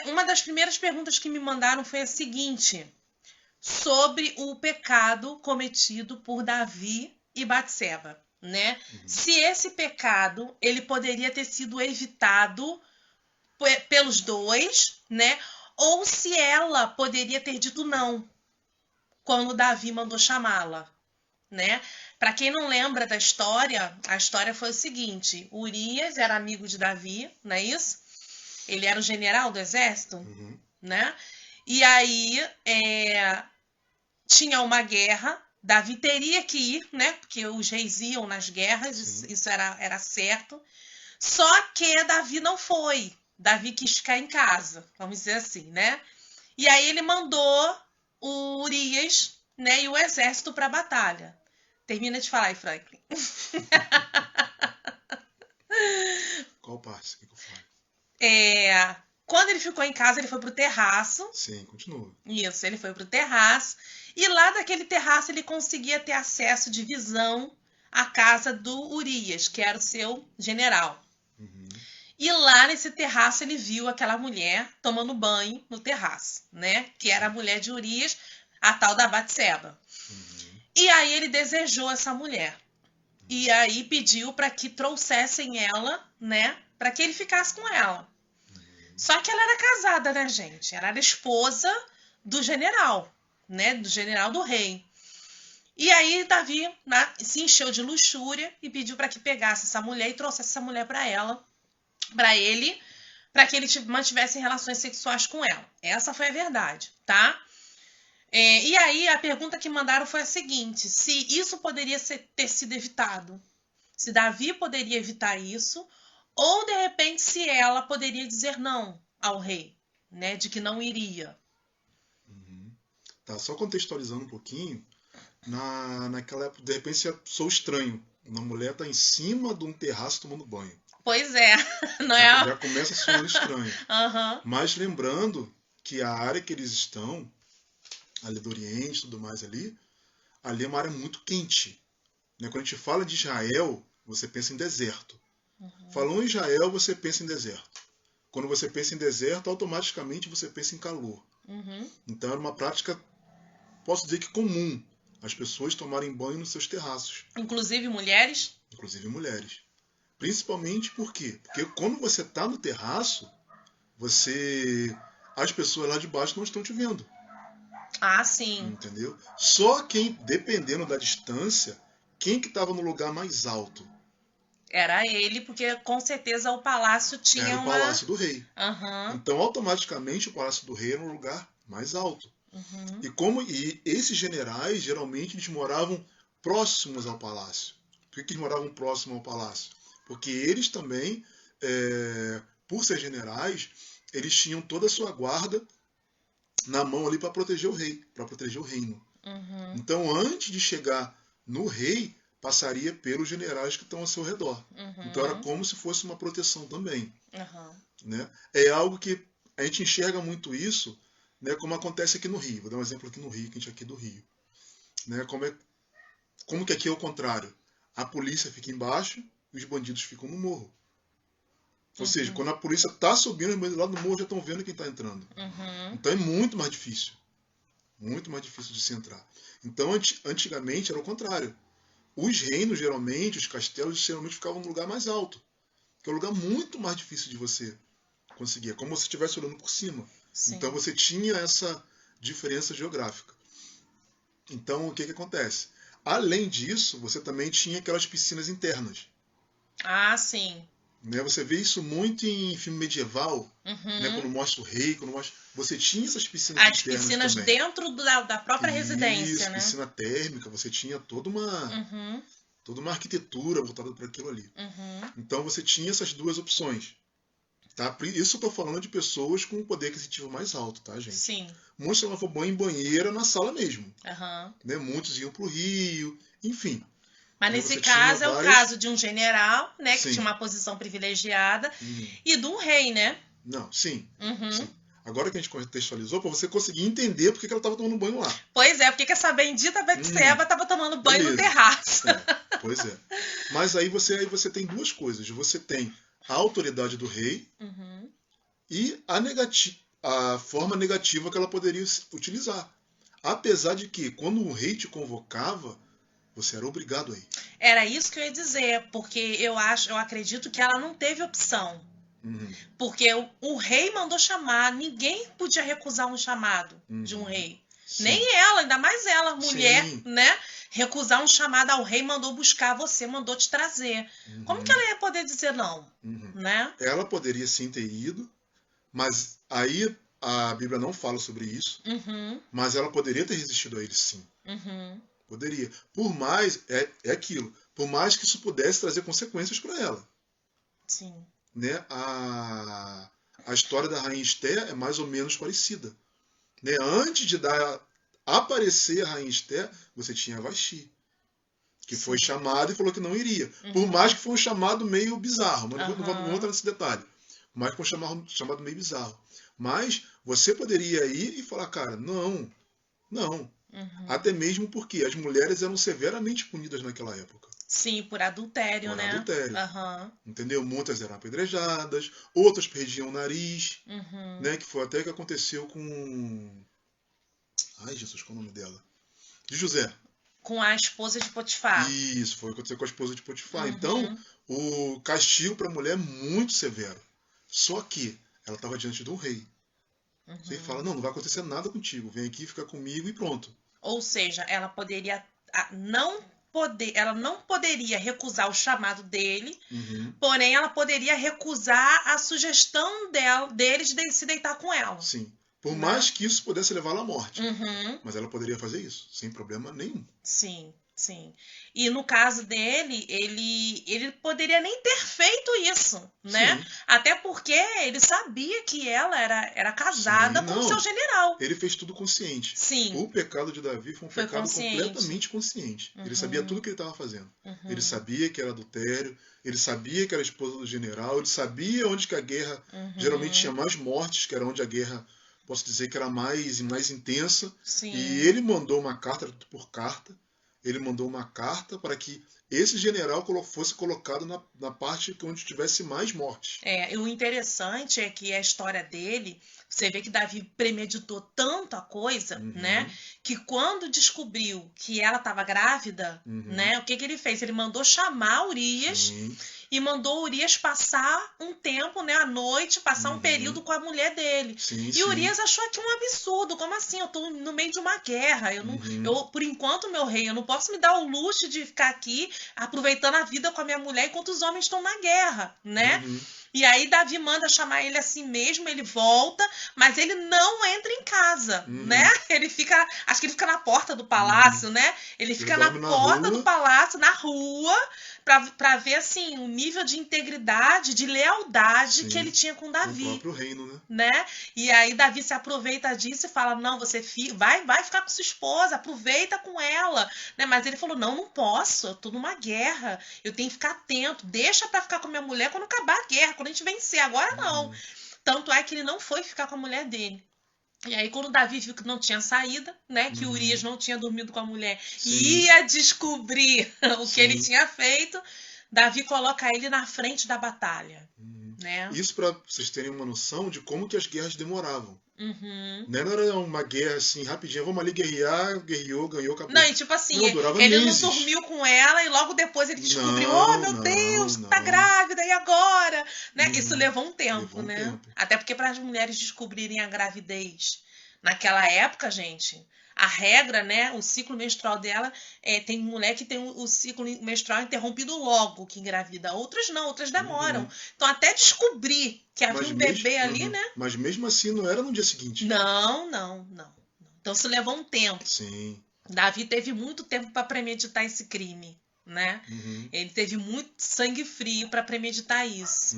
uma das primeiras perguntas que me mandaram foi a seguinte, sobre o pecado cometido por Davi e Batseba, né? Se esse pecado, ele poderia ter sido evitado pelos dois, né? Ou se ela poderia ter dito não, quando Davi mandou chamá-la, né? Para quem não lembra da história, a história foi o seguinte, Urias era amigo de Davi, não é isso? Ele era o general do exército, né? E aí tinha uma guerra, Davi teria que ir, né? Porque os reis iam nas guerras, isso era certo. Só que Davi não foi. Davi quis ficar em casa, vamos dizer assim, né? E aí ele mandou o Urias, né, e o exército para a batalha. Termina de falar aí, Franklin. Qual parte? O que eu falo? Quando ele ficou em casa, ele foi pro terraço. Sim, continua. Isso, ele foi pro terraço. E lá daquele terraço ele conseguia ter acesso de visão à casa do Urias, que era o seu general. E lá nesse terraço ele viu aquela mulher tomando banho no terraço, né? Que era a mulher de Urias, a tal da Batseba. E aí ele desejou essa mulher. E aí pediu para que trouxessem ela, né? Para que ele ficasse com ela. Só que ela era casada, né, gente? Ela era esposa do general, né? Do general do rei. E aí Davi, né, se encheu de luxúria e pediu para que pegasse essa mulher e trouxesse essa mulher para ele, para que ele mantivesse relações sexuais com ela. Essa foi a verdade, tá? E aí a pergunta que mandaram foi a seguinte, se isso poderia ter sido evitado, se Davi poderia evitar isso, ou de repente se ela poderia dizer não ao rei, né, de que não iria. Tá, só contextualizando um pouquinho, naquela época, de repente você sou estranho, uma mulher tá em cima de um terraço tomando banho. Pois é, não já começa soando estranho. Mas lembrando que a área que eles estão, ali do Oriente e tudo mais ali é uma área muito quente. Né? Quando a gente fala de Israel, você pensa em deserto. Falou em Israel, você pensa em deserto. Quando você pensa em deserto, automaticamente você pensa em calor. Então era uma prática, posso dizer que comum, as pessoas tomarem banho nos seus terraços. Inclusive mulheres? Inclusive mulheres. Principalmente por quê? Porque quando você está no terraço, as pessoas lá de baixo não estão te vendo. Ah, sim. Entendeu? Só quem, dependendo da distância, quem que estava no lugar mais alto? Era ele, porque com certeza o palácio tinha Era o palácio do rei. Uhum. Então, automaticamente, o palácio do rei era um lugar mais alto. Uhum. E esses generais, geralmente, eles moravam próximos ao palácio. Por que eles moravam próximos ao palácio? Porque eles também, por ser generais, eles tinham toda a sua guarda na mão ali para proteger o rei, para proteger o reino. Uhum. Então, antes de chegar no rei, passaria pelos generais que estão ao seu redor. Uhum. Então, era como se fosse uma proteção também. Uhum. Né? É algo que a gente enxerga muito isso, né, como acontece aqui no Rio. Vou dar um exemplo aqui no Rio, que a gente é aqui do Rio. Né? Como que aqui é o contrário? A polícia fica embaixo e os bandidos ficam no morro. Ou seja, quando a polícia está subindo, os bandidos lá no morro já estão vendo quem está entrando. Então é muito mais difícil. Muito mais difícil de se entrar. Então, antigamente era o contrário. Os reinos, geralmente, os castelos, geralmente ficavam no lugar mais alto. Que é um lugar muito mais difícil de você conseguir. É como se você estivesse olhando por cima. Sim. Então você tinha essa diferença geográfica. Então, o que acontece? Além disso, você também tinha aquelas piscinas internas. Ah, sim. Né? Você vê isso muito em filme medieval, né? Quando mostra o rei, você tinha essas piscinas internas também. As piscinas dentro da própria residência, né? Piscina térmica, você tinha toda uma arquitetura voltada para aquilo ali. Então você tinha essas duas opções. Tá? Isso eu estou falando de pessoas com um poder aquisitivo mais alto, tá, gente? Sim. Muitos tomavam banho em banheira na sala mesmo. Né? Muitos iam para o rio, enfim. Mas nesse caso é o caso de um general, né, que tinha uma posição privilegiada, e do rei, né? Não, sim. Sim. Agora que a gente contextualizou, para você conseguir entender por que ela estava tomando banho lá. Pois é, porque que essa bendita Batseba estava tomando banho no terraço. Pois é. Mas aí você tem duas coisas. Você tem a autoridade do rei e a forma negativa que ela poderia utilizar. Apesar de que, quando um rei te convocava, você era obrigado a ir. Era isso que eu ia dizer, porque eu acredito que ela não teve opção. Uhum. Porque o rei mandou chamar, ninguém podia recusar um chamado de um rei. Sim. Nem ela, ainda mais ela, mulher, Sim. né? Recusar um chamado ao rei, mandou buscar você, mandou te trazer. Como que ela ia poder dizer não? Né? Ela poderia sim ter ido, mas aí a Bíblia não fala sobre isso, mas ela poderia ter resistido a ele sim. Poderia. Por mais, é aquilo, por mais que isso pudesse trazer consequências para ela. Sim. Né? A história da Rainha Esther é mais ou menos parecida. Né? Antes de aparecer a Rainha Esther, você tinha Vasti, que foi chamada e falou que não iria. Por mais que foi um chamado meio bizarro, mas não vamos entrar nesse detalhe. Mas foi um chamado meio bizarro. Mas você poderia ir e falar, cara, não. Até mesmo porque as mulheres eram severamente punidas naquela época. Sim, por adultério, por né? Adultério. Entendeu? Muitas eram apedrejadas, outras perdiam o nariz, né? Que foi até que aconteceu com... Ai, Jesus, qual é o nome dela? De José. Com a esposa de Potifar. Isso, foi acontecer com a esposa de Potifar. Então, o castigo para a mulher é muito severo. Só que ela estava diante de um rei. Você fala, não vai acontecer nada contigo. Vem aqui, fica comigo e pronto. Ou seja, ela poderia ela não poderia recusar o chamado dele, porém ela poderia recusar a sugestão dele de se deitar com ela. Sim. Por mais que isso pudesse levá-la à morte. Mas ela poderia fazer isso, sem problema nenhum. Sim. E no caso dele, ele poderia nem ter feito isso, né? Sim. Até porque ele sabia que ela era casada com o seu general. Ele fez tudo consciente. Sim. O pecado de Davi foi um pecado completamente consciente. Ele sabia tudo o que ele estava fazendo. Ele sabia que era adultério, ele sabia que era a esposa do general, ele sabia onde que a guerra geralmente tinha mais mortes, que era onde a guerra, posso dizer que era mais intensa. Sim. E ele mandou uma carta por carta. Ele mandou uma carta para que esse general fosse colocado na parte onde tivesse mais mortes. E o interessante é que a história dele, você vê que Davi premeditou tanta coisa, né? Que quando descobriu que ela estava grávida, né? O que ele fez? Ele mandou chamar Urias e mandou Urias passar um tempo, né? À noite, passar um período com a mulher dele. E Urias achou aquilo um absurdo. Como assim? Eu tô no meio de uma guerra. Por enquanto, meu rei, eu não posso me dar o luxo de ficar aqui aproveitando a vida com a minha mulher enquanto os homens estão na guerra, né? E aí Davi manda chamar ele assim mesmo, ele volta, mas ele não entra em casa, né? Ele fica, acho que ele fica na porta do palácio, né? Ele fica na porta do palácio, na rua, pra ver assim o nível de integridade, de lealdade que ele tinha com Davi. Com o próprio reino, né? E aí Davi se aproveita disso e fala, não, você vai ficar com sua esposa, aproveita com ela, né? Mas ele falou, não posso, eu tô numa guerra, eu tenho que ficar atento, deixa pra ficar com a minha mulher quando acabar a guerra, quando a gente vencer, agora não. Tanto é que ele não foi ficar com a mulher dele. E aí, quando Davi viu que não tinha saída, né? Que Urias não tinha dormido com a mulher e ia descobrir o que ele tinha feito, Davi coloca ele na frente da batalha. Né? Isso para vocês terem uma noção de como que as guerras demoravam. Não era uma guerra assim, rapidinho, vamos ali guerrear, guerreou, ganhou, acabou. Não, e tipo assim, não, ele não dormiu com ela e logo depois ele descobriu, meu Deus, tá grávida, e agora? Né? Isso levou um tempo, né? Até porque para as mulheres descobrirem a gravidez naquela época, gente, a regra, né, o ciclo menstrual dela, tem mulher que tem o ciclo menstrual interrompido logo que engravida. Outras não, outras demoram. Então até descobrir que havia um bebê ali, né? Mas mesmo assim não era no dia seguinte. Não. Então isso levou um tempo. Sim. Davi teve muito tempo para premeditar esse crime, né? Ele teve muito sangue frio para premeditar isso.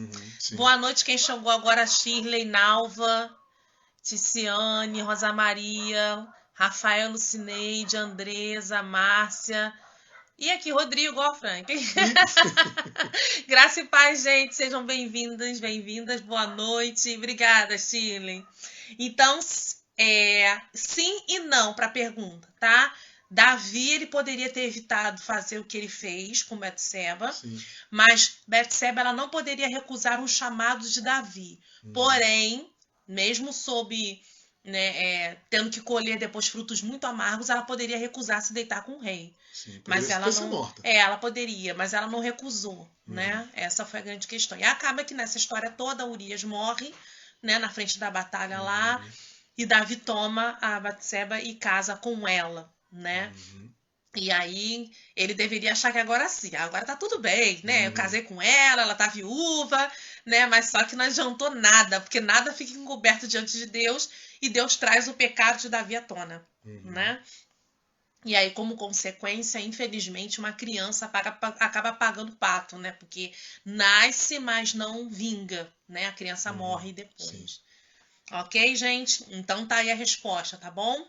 Boa noite quem chegou agora, Shirley, Nalva, Ticiane, Rosa Maria, Rafael, Lucineide, Andresa, Márcia. E aqui, Rodrigo, ó, Frank. Graça e paz, gente. Sejam bem-vindas, bem-vindas. Boa noite. Obrigada, Shirley. Então, sim e não para a pergunta, tá? Davi, ele poderia ter evitado fazer o que ele fez com Betseba, Sim. mas Betseba, ela não poderia recusar um chamado de Davi. Porém, mesmo sob, né, tendo que colher depois frutos muito amargos, ela poderia recusar se deitar com o rei. Sim, Mas ela ser não, morta. ela poderia, mas ela não recusou, né? Essa foi a grande questão. E acaba que nessa história toda, Urias morre, né, na frente da batalha lá, e Davi toma a Batseba e casa com ela, né? E aí ele deveria achar que agora sim, agora tá tudo bem, né? Eu casei com ela, ela tá viúva, né? Mas só que não adiantou nada, porque nada fica encoberto diante de Deus e Deus traz o pecado de Davi à tona, né? E aí, como consequência, infelizmente, uma criança acaba pagando pato, né? Porque nasce, mas não vinga, né? A criança morre depois. Sim. Ok, gente? Então tá aí a resposta, tá bom?